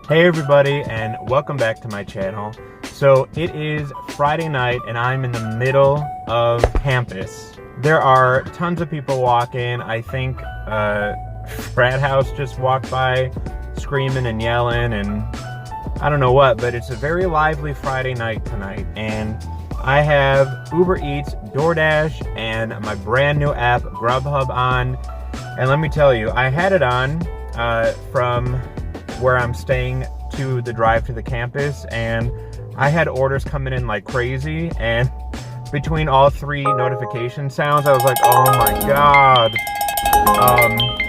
Hey everybody, and welcome back to my channel. So it is Friday night and I'm in the middle of campus. There are tons of people walking. I think frat house just walked by screaming and yelling and I don't know what, but it's a very lively Friday night tonight. And I have Uber Eats, Doordash, and my brand new app GrubHub on. And let me tell you, I had it on from where I'm staying to the drive to the campus, and I had orders coming in like crazy, and between all three notification sounds I was like, oh my god,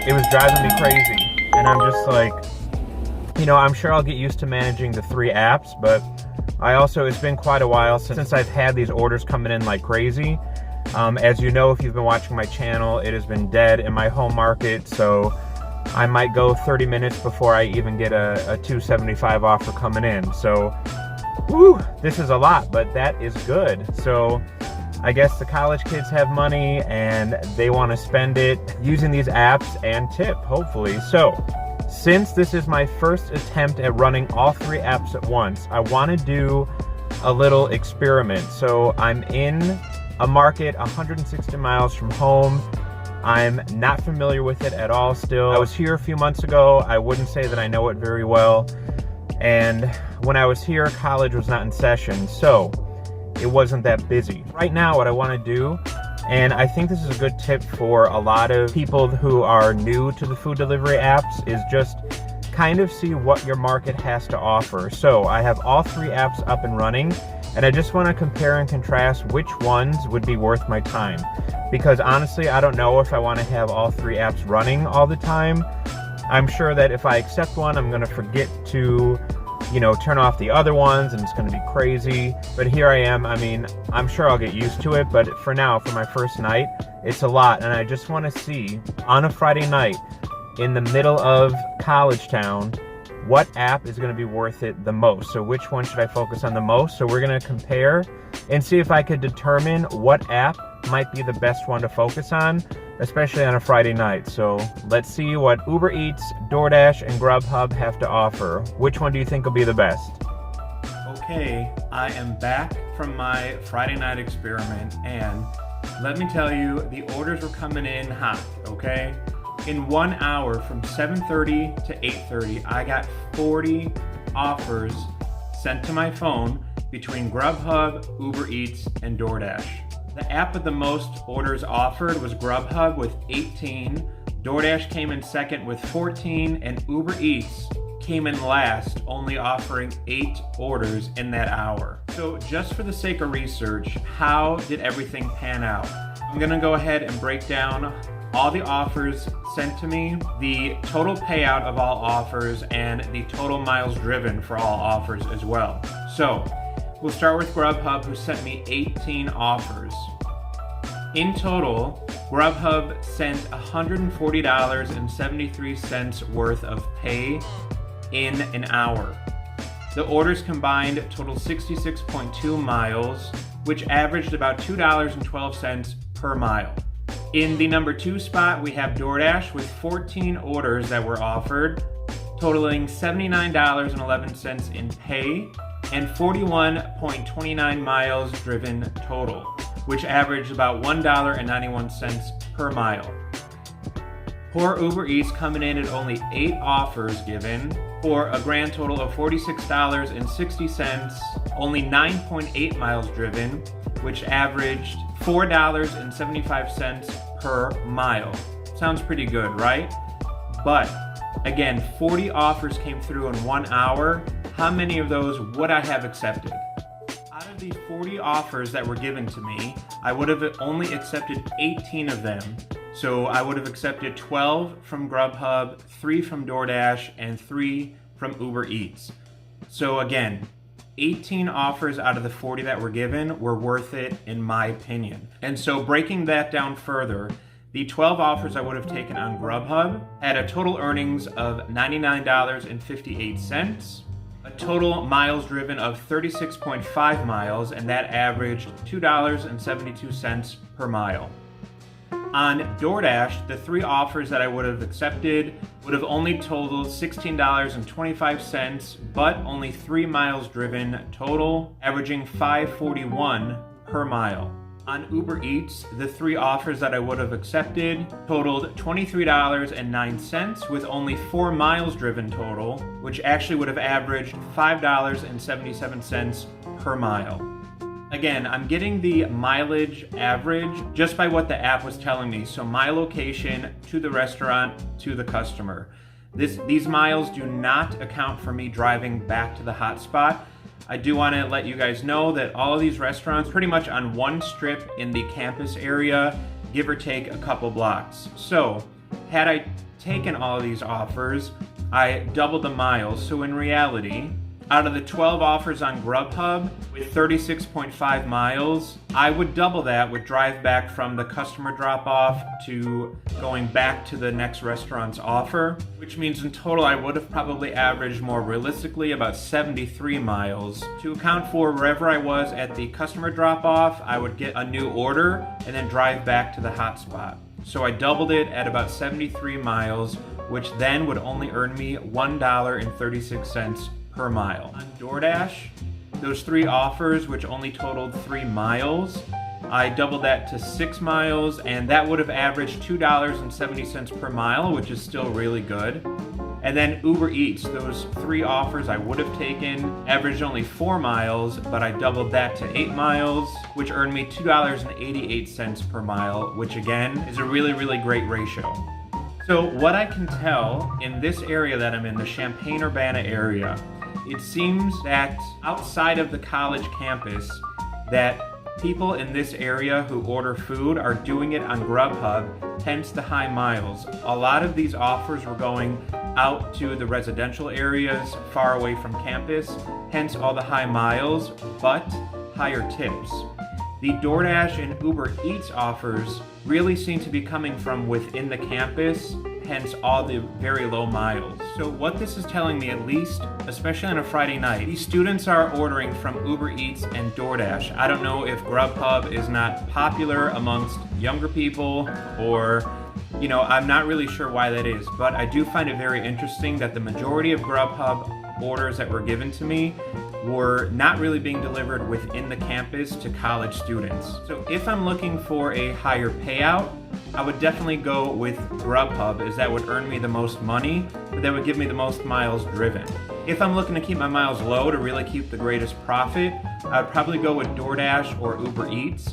it was driving me crazy. And I'm just like, you know, I'm sure I'll get used to managing the three apps, but it's been quite a while since I've had these orders coming in like crazy. As you know, if you've been watching my channel, it has been dead in my home market, so I might go 30 minutes before I even get a $2.75 offer coming in. So, woo, this is a lot, but that is good. So, I guess the college kids have money and they want to spend it using these apps and tip, hopefully. So, since this is my first attempt at running all three apps at once, I want to do a little experiment. So, I'm in a market 160 miles from home. I'm not familiar with it at all still. I was here a few months ago. I wouldn't say that I know it very well. And when I was here, college was not in session, so it wasn't that busy. Right now, what I want to do, and I think this is a good tip for a lot of people who are new to the food delivery apps, is just kind of see what your market has to offer. So I have all three apps up and running, and I just want to compare and contrast which ones would be worth my time. Because honestly, I don't know if I want to have all three apps running all the time. I'm sure that if I accept one, I'm going to forget to, you know, turn off the other ones, and it's going to be crazy. But here I am. I mean, I'm sure I'll get used to it, but for now, for my first night, it's a lot. And I just want to see, on a Friday night, in the middle of college town, what app is going to be worth it the most. So which one should I focus on the most? So we're going to compare and see if I could determine what app might be the best one to focus on, especially on a Friday night. So let's see what Uber Eats, DoorDash, and GrubHub have to offer. Which one do you think will be the best? Okay, I am back from my Friday night experiment, and let me tell you, the orders were coming in hot, okay? In 1 hour, from 7:30 to 8:30, I got 40 offers sent to my phone between GrubHub, Uber Eats, and DoorDash. The app with the most orders offered was GrubHub with 18, DoorDash came in second with 14, and Uber Eats came in last, only offering 8 orders in that hour. So just for the sake of research, how did everything pan out? I'm gonna go ahead and break down all the offers sent to me, the total payout of all offers, and the total miles driven for all offers as well. So, we'll start with GrubHub, who sent me 18 offers. In total, GrubHub sent $140.73 worth of pay in an hour. The orders combined total 66.2 miles, which averaged about $2.12 per mile. In the number 2 spot, we have DoorDash with 14 orders that were offered, totaling $79.11 in pay and 41.29 miles driven total, which averaged about $1.91 per mile. Poor Uber Eats coming in at only 8 offers given for a grand total of $46.60, only 9.8 miles driven, which averaged $4.75 per mile. Sounds pretty good, right? But again, 40 offers came through in 1 hour. How many of those would I have accepted? Out of the 40 offers that were given to me, I would have only accepted 18 of them. So I would have accepted 12 from GrubHub, 3 from DoorDash, and 3 from Uber Eats. So again, 18 offers out of the 40 that were given were worth it in my opinion. And so breaking that down further, the 12 offers I would have taken on GrubHub had a total earnings of $99.58, a total miles driven of 36.5 miles, and that averaged $2.72 per mile. On Doordash, the 3 offers that I would have accepted would have only totaled $16.25, but only 3 miles driven total, averaging $5.41 per mile. On Uber Eats, the 3 offers that I would have accepted totaled $23.09 with only 4 miles driven total, which actually would have averaged $5.77 per mile. Again, I'm getting the mileage average just by what the app was telling me. So my location to the restaurant to the customer. These miles do not account for me driving back to the hotspot. I do want to let you guys know that all of these restaurants pretty much on one strip in the campus area, give or take a couple blocks. So had I taken all of these offers, I doubled the miles. So in reality, out of the 12 offers on GrubHub with 36.5 miles, I would double that with drive back from the customer drop off to going back to the next restaurant's offer, which means in total I would have probably averaged more realistically about 73 miles. To account for wherever I was at the customer drop off, I would get a new order and then drive back to the hotspot. So I doubled it at about 73 miles, which then would only earn me $1.36 per mile. On Doordash, those 3 offers, which only totaled 3 miles, I doubled that to 6 miles, and that would have averaged $2.70 per mile, which is still really good. And then Uber Eats, those 3 offers I would have taken, averaged only 4 miles, but I doubled that to 8 miles, which earned me $2.88 per mile, which again is a really, really great ratio. So what I can tell in this area that I'm in, the Champaign-Urbana area, it seems that outside of the college campus, that people in this area who order food are doing it on GrubHub, hence the high miles. A lot of these offers were going out to the residential areas far away from campus, hence all the high miles, but higher tips. The Doordash and Uber Eats offers really seem to be coming from within the campus, hence all the very low miles. So what this is telling me, at least, especially on a Friday night, these students are ordering from Uber Eats and Doordash. I don't know if GrubHub is not popular amongst younger people or, I'm not really sure why that is, but I do find it very interesting that the majority of GrubHub orders that were given to me were not really being delivered within the campus to college students. So if I'm looking for a higher payout, I would definitely go with GrubHub, as that would earn me the most money, but that would give me the most miles driven. If I'm looking to keep my miles low to really keep the greatest profit, I would probably go with Doordash or Uber Eats.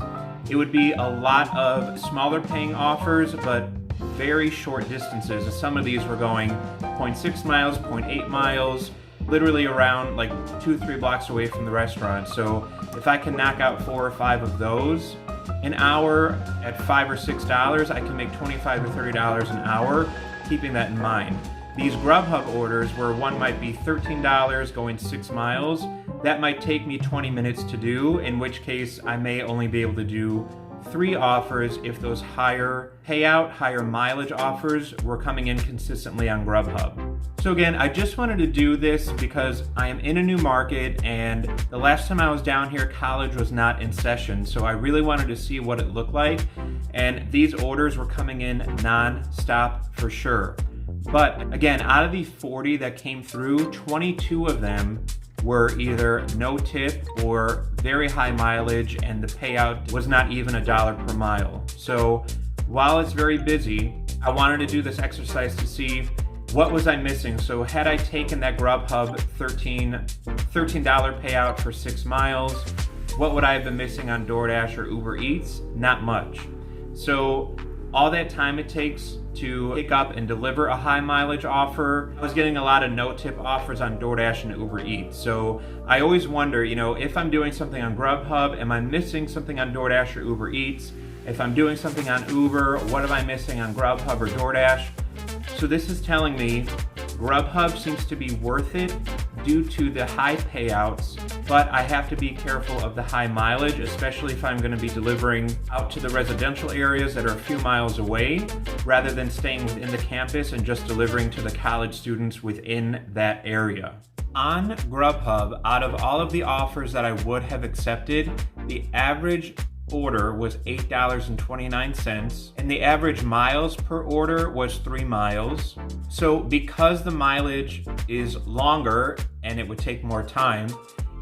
It would be a lot of smaller paying offers, but very short distances. Some of these were going 0.6 miles, 0.8 miles, literally around like 2-3 blocks away from the restaurant. So if I can knock out 4 or 5 of those an hour at $5 or $6, I can make $25 or $30 an hour, keeping that in mind. These GrubHub orders where one might be $13 going 6 miles, that might take me 20 minutes to do, in which case I may only be able to do 3 offers if those higher payout, higher mileage offers were coming in consistently on GrubHub. So again, I just wanted to do this because I am in a new market, and the last time I was down here, college was not in session. So I really wanted to see what it looked like. And these orders were coming in non-stop for sure. But again, out of the 40 that came through, 22 of them were either no tip or very high mileage, and the payout was not even $1 per mile. So while it's very busy, I wanted to do this exercise to see what was I missing. So had I taken that GrubHub $13 payout for 6 miles, what would I have been missing on Doordash or Uber Eats? Not much. So all that time it takes to pick up and deliver a high mileage offer, I was getting a lot of no tip offers on Doordash and Uber Eats. So I always wonder, if I'm doing something on GrubHub, am I missing something on Doordash or Uber Eats? If I'm doing something on Uber, what am I missing on GrubHub or Doordash? So this is telling me GrubHub seems to be worth it due to the high payouts, but I have to be careful of the high mileage, especially if I'm going to be delivering out to the residential areas that are a few miles away, rather than staying within the campus and just delivering to the college students within that area. On GrubHub, out of all of the offers that I would have accepted, the average order was $8.29, and the average miles per order was 3 miles. So because the mileage is longer and it would take more time,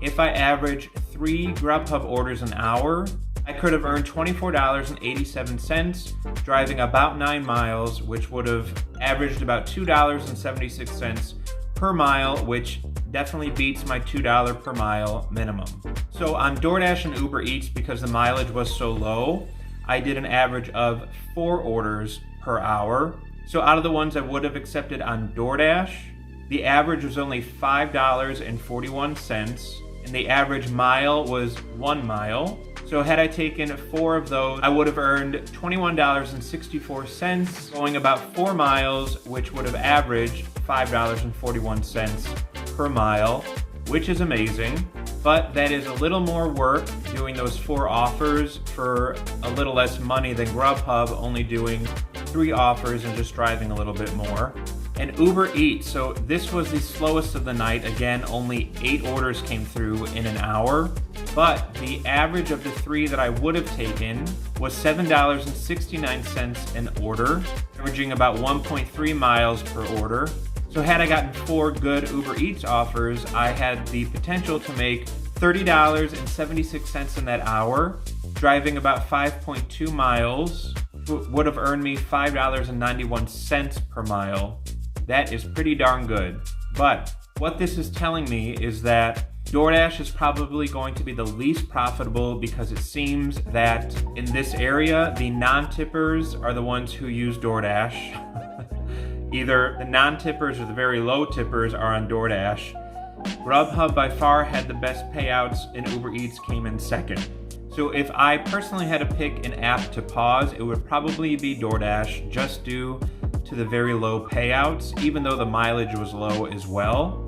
if I average 3 GrubHub orders an hour, I could have earned $24.87, driving about 9 miles, which would have averaged about $2.76 per mile, which definitely beats my $2 per mile minimum. So on Doordash and Uber Eats, because the mileage was so low, I did an average of 4 orders per hour. So out of the ones I would have accepted on Doordash, the average was only $5.41, and the average mile was 1 mile. So had I taken 4 of those, I would have earned $21.64, going about 4 miles, which would have averaged $5.41 per mile, which is amazing. But that is a little more work doing those 4 offers for a little less money than GrubHub only doing 3 offers and just driving a little bit more. And Uber Eats, so this was the slowest of the night. Again, only 8 orders came through in an hour, but the average of the 3 that I would have taken was $7.69 an order, averaging about 1.3 miles per order. So had I gotten 4 good Uber Eats offers, I had the potential to make $30.76 in that hour, driving about 5.2 miles, would have earned me $5.91 per mile. That is pretty darn good. But what this is telling me is that DoorDash is probably going to be the least profitable, because it seems that in this area, the non-tippers are the ones who use DoorDash. Either the non-tippers or the very low tippers are on DoorDash. GrubHub by far had the best payouts, and Uber Eats came in second. So if I personally had to pick an app to pause, it would probably be DoorDash, just due to the very low payouts, even though the mileage was low as well.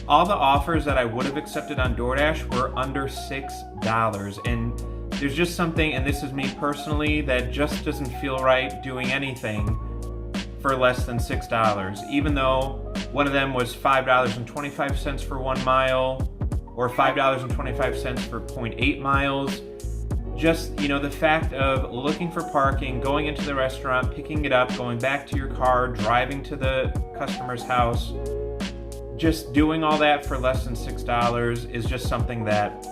All the offers that I would have accepted on DoorDash were under $6, and there's just something, and this is me personally, that just doesn't feel right doing anything for less than $6, even though one of them was $5.25 for 1 mile, or $5.25 for 0.8 miles. Just, the fact of looking for parking, going into the restaurant, picking it up, going back to your car, driving to the customer's house, just doing all that for less than $6 is just something that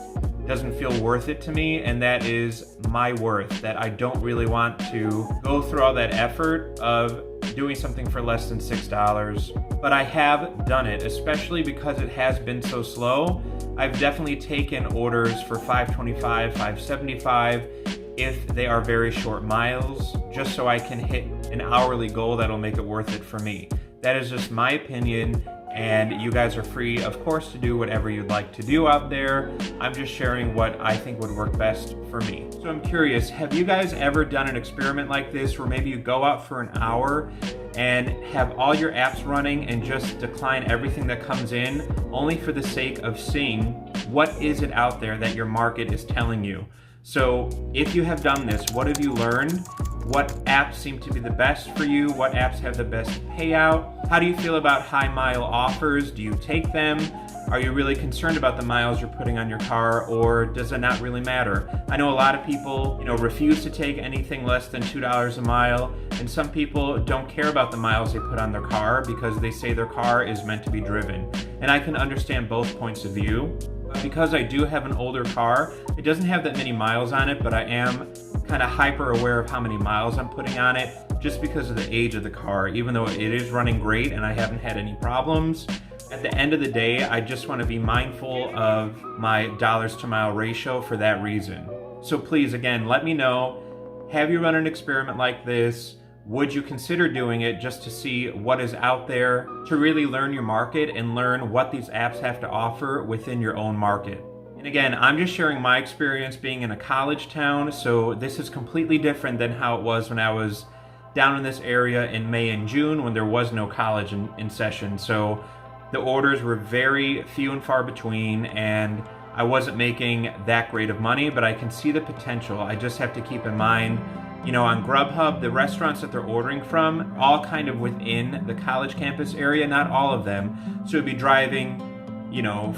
doesn't feel worth it to me, and that is my worth, that I don't really want to go through all that effort of doing something for less than $6. But I have done it, especially because it has been so slow. I've definitely taken orders for $5.25, $5.75 if they are very short miles, just so I can hit an hourly goal that'll make it worth it for me. That is just my opinion, and you guys are free, of course, to do whatever you'd like to do out there. I'm just sharing what I think would work best for me. So I'm curious, have you guys ever done an experiment like this, where maybe you go out for an hour and have all your apps running and just decline everything that comes in, only for the sake of seeing what is it out there that your market is telling you? So if you have done this, what have you learned? What apps seem to be the best for you? What apps have the best payout? How do you feel about high mile offers? Do you take them? Are you really concerned about the miles you're putting on your car, or does it not really matter? I know a lot of people, refuse to take anything less than $2 a mile, and some people don't care about the miles they put on their car because they say their car is meant to be driven. And I can understand both points of view. Because I do have an older car, it doesn't have that many miles on it, but I am kind of hyper aware of how many miles I'm putting on it, just because of the age of the car. Even though it is running great and I haven't had any problems, at the end of the day, I just want to be mindful of my dollars to mile ratio for that reason. So please, again, let me know, have you run an experiment like this? Would you consider doing it, just to see what is out there, to really learn your market and learn what these apps have to offer within your own market? And again, I'm just sharing my experience being in a college town, so this is completely different than how it was when I was down in this area in May and June, when there was no college in session. So the orders were very few and far between, and I wasn't making that great of money, but I can see the potential. I just have to keep in mind, on GrubHub, the restaurants that they're ordering from, all kind of within the college campus area, not all of them. So it'd be driving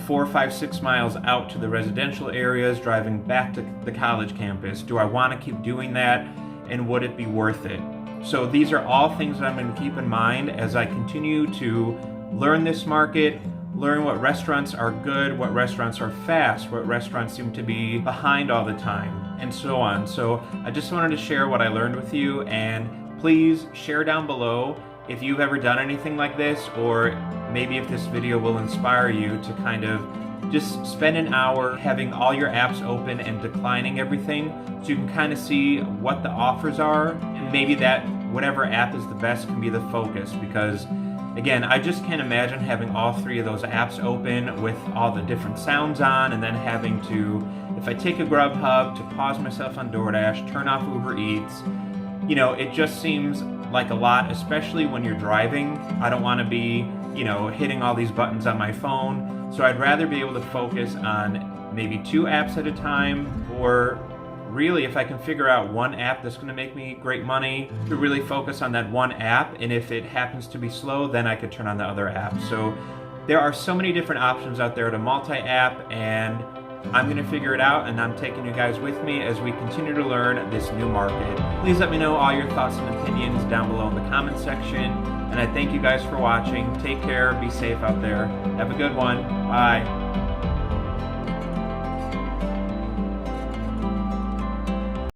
4, 5, 6 miles out to the residential areas, driving back to the college campus? Do I want to keep doing that, and would it be worth it? So these are all things that I'm going to keep in mind as I continue to learn this market, learn what restaurants are good, what restaurants are fast, what restaurants seem to be behind all the time, and so on. So I just wanted to share what I learned with you, and please share down below if you've ever done anything like this, or maybe if this video will inspire you to kind of just spend an hour having all your apps open and declining everything so you can kind of see what the offers are, and maybe that whatever app is the best can be the focus. Because again, I just can't imagine having all 3 of those apps open with all the different sounds on, and then having to, if I take a GrubHub, to pause myself on Doordash, turn off Uber Eats. It just seems like a lot, especially when you're driving. I don't want to be, hitting all these buttons on my phone. So I'd rather be able to focus on maybe 2 apps at a time, or really, if I can figure out one app that's going to make me great money, to really focus on that one app, and if it happens to be slow, then I could turn on the other app. So there are so many different options out there to multi-app, and I'm going to figure it out, and I'm taking you guys with me as we continue to learn this new market. Please let me know all your thoughts and opinions down below in the comment section, and I thank you guys for watching. Take care, be safe out there. Have a good one. Bye.